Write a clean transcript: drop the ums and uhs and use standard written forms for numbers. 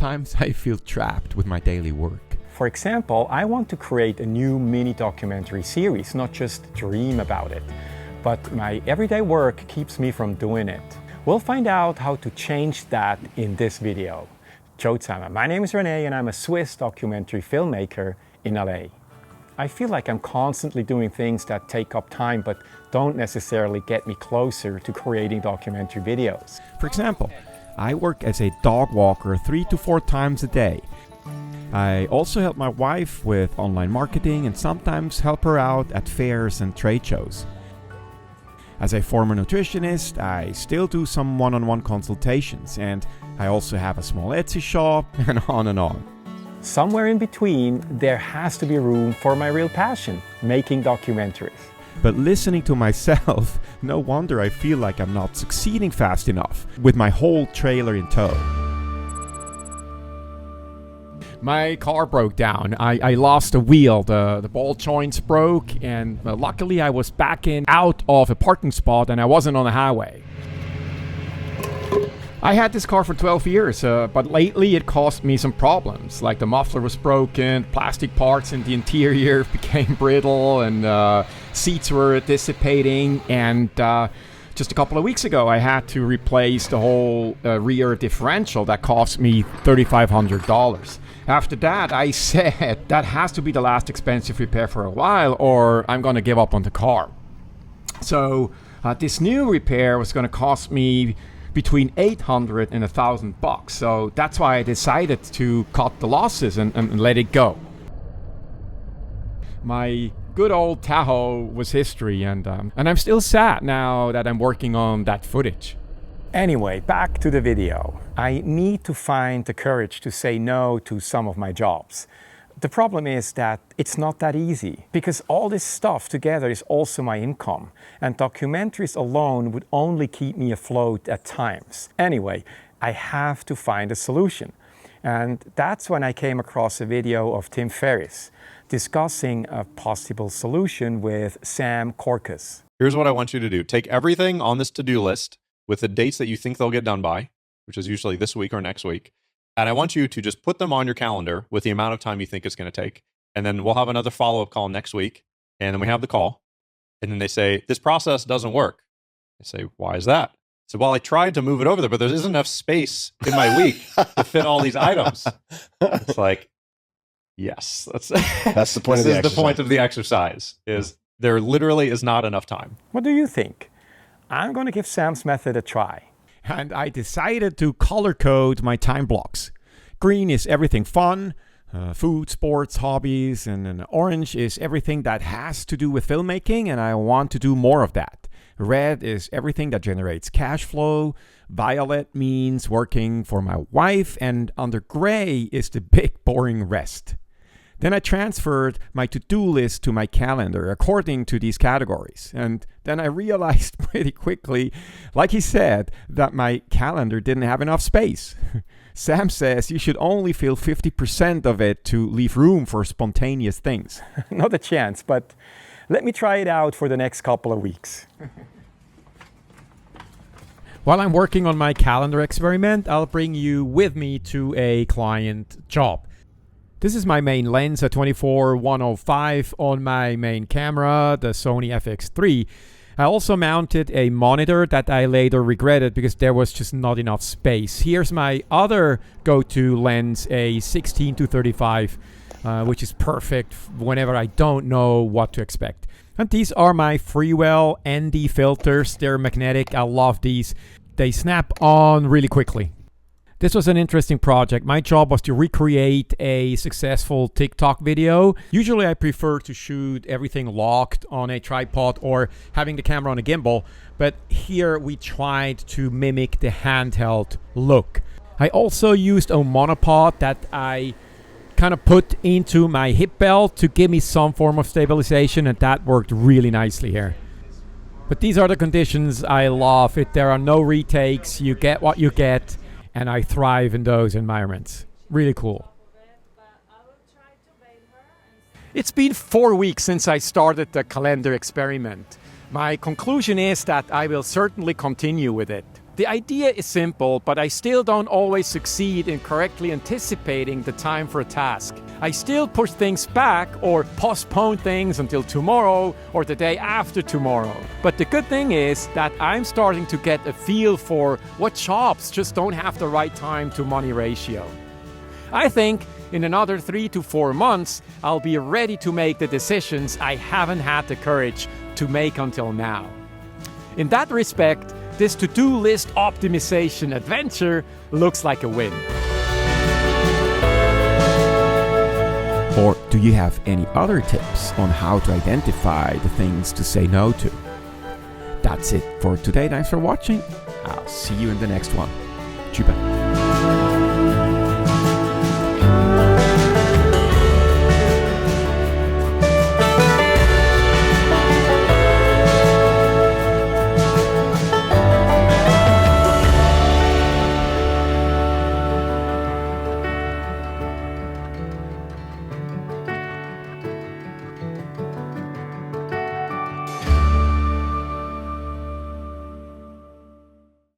sometimes I feel trapped with my daily work. For example, I want to create a new mini documentary series, not just dream about it. But my everyday work keeps me from doing it. We'll find out how to change that in this video. Ciao zusammen. My name is René and I'm a Swiss documentary filmmaker in LA. I feel like I'm constantly doing things that take up time but don't necessarily get me closer to creating documentary videos. For example, I work as a dog walker 3 to 4 times a day. I also help my wife with online marketing and sometimes help her out at fairs and trade shows. As a former nutritionist, I still do some one-on-one consultations, and I also have a small Etsy shop, and on and on. Somewhere in between, there has to be room for my real passion, making documentaries. But listening to myself, no wonder I feel like I'm not succeeding fast enough, with my whole trailer in tow. My car broke down. I lost a wheel. The ball joints broke, and luckily I was backing out of a parking spot and I wasn't on the highway. I had this car for 12 years, but lately it caused me some problems. Like the muffler was broken, plastic parts in the interior became brittle, and seats were dissipating, and just a couple of weeks ago I had to replace the whole rear differential that cost me $3,500. After that, I said that has to be the last expensive repair for a while, or I'm going to give up on the car. So this new repair was going to cost me between $800 and $1,000. So that's why I decided to cut the losses and let it go. My good old Tahoe was history, and I'm still sad now that I'm working on that footage. Anyway, back to the video. I need to find the courage to say no to some of my jobs. The problem is that it's not that easy, because all this stuff together is also my income, and documentaries alone would only keep me afloat at times. Anyway, I have to find a solution. And that's when I came across a video of Tim Ferriss discussing a possible solution with Sam Corcos. Here's what I want you to do. Take everything on this to-do list with the dates that you think they'll get done by, which is usually this week or next week. And I want you to just put them on your calendar with the amount of time you think it's going to take. And then we'll have another follow-up call next week. And then we have the call. And then they say, this process doesn't work. I say, why is that? So, well, I tried to move it over there, but there isn't enough space in my week to fit all these items. It's like, yes, that's the point of the exercise. This is the point of the exercise, is there literally is not enough time. What do you think? I'm going to give Sam's method a try. And I decided to color code my time blocks. Green is everything fun, food, sports, hobbies, and then orange is everything that has to do with filmmaking, and I want to do more of that. Red is everything that generates cash flow. Violet means working for my wife, and under gray is the big boring rest. Then I transferred my to-do list to my calendar according to these categories. And then I realized pretty quickly, like he said, that my calendar didn't have enough space. Sam says you should only fill 50% of it to leave room for spontaneous things. Not a chance, but let me try it out for the next couple of weeks. While I'm working on my calendar experiment, I'll bring you with me to a client job. This is my main lens, a 24-105 on my main camera, the Sony FX3. I also mounted a monitor that I later regretted because there was just not enough space. Here's my other go-to lens, a 16-35, which is perfect whenever I don't know what to expect. And these are my Freewell ND filters. They're magnetic. I love these. They snap on really quickly. This was an interesting project. My job was to recreate a successful TikTok video. Usually I prefer to shoot everything locked on a tripod or having the camera on a gimbal, but here we tried to mimic the handheld look. I also used a monopod that I kind of put into my hip belt to give me some form of stabilization, and that worked really nicely here. But these are the conditions I love. There are no retakes, you get what you get. And I thrive in those environments. Really cool. It's been 4 weeks since I started the calendar experiment. My conclusion is that I will certainly continue with it. The idea is simple, but I still don't always succeed in correctly anticipating the time for a task. I still push things back or postpone things until tomorrow or the day after tomorrow. But the good thing is that I'm starting to get a feel for what jobs just don't have the right time to money ratio. I think in another 3 to 4 months, I'll be ready to make the decisions I haven't had the courage to make until now. In that respect, this to-do list optimization adventure looks like a win. Or do you have any other tips on how to identify the things to say no to? That's it for today. Thanks for watching. I'll see you in the next one. Tschüss.